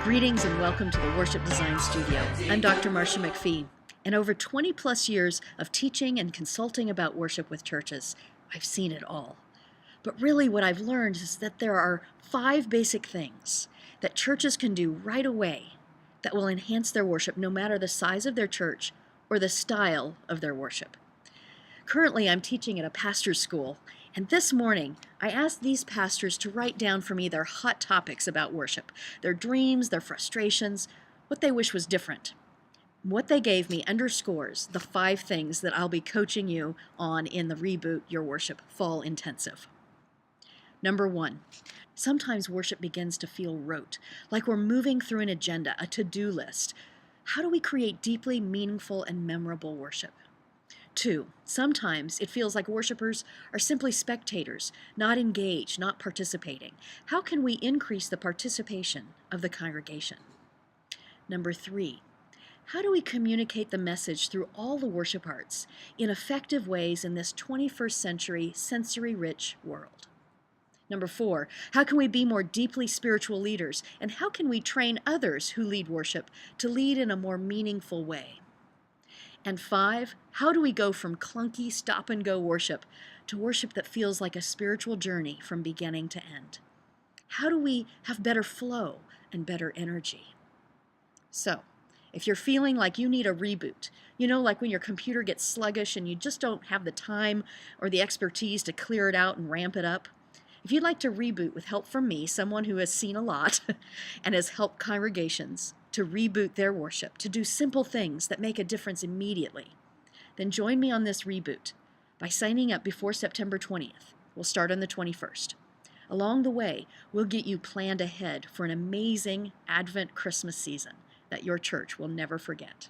Greetings and welcome to the Worship Design Studio. I'm Dr. Marcia McFee, and over 20 plus years of teaching and consulting about worship with churches, I've seen it all. But really what I've learned is that there are 5 basic things that churches can do right away that will enhance their worship no matter the size of their church or the style of their worship. Currently, I'm teaching at a pastor's school, and this morning, I asked these pastors to write down for me their hot topics about worship, their dreams, their frustrations, what they wish was different. What they gave me underscores the 5 things that I'll be coaching you on in the Reboot Your Worship Fall Intensive. Number 1, sometimes worship begins to feel rote, like we're moving through an agenda, a to-do list. How do we create deeply meaningful and memorable worship? 2, sometimes it feels like worshipers are simply spectators, not engaged, not participating. How can we increase the participation of the congregation? Number 3, how do we communicate the message through all the worship arts in effective ways in this 21st century sensory-rich world? Number 4, how can we be more deeply spiritual leaders, and how can we train others who lead worship to lead in a more meaningful way? And 5, how do we go from clunky stop-and-go worship to worship that feels like a spiritual journey from beginning to end? How do we have better flow and better energy? So, if you're feeling like you need a reboot, like when your computer gets sluggish and you just don't have the time or the expertise to clear it out and ramp it up, if you'd like to reboot with help from me, someone who has seen a lot and has helped congregations to reboot their worship, to do simple things that make a difference immediately, then join me on this reboot by signing up before September 20th. We'll start on the 21st. Along the way, we'll get you planned ahead for an amazing Advent Christmas season that your church will never forget.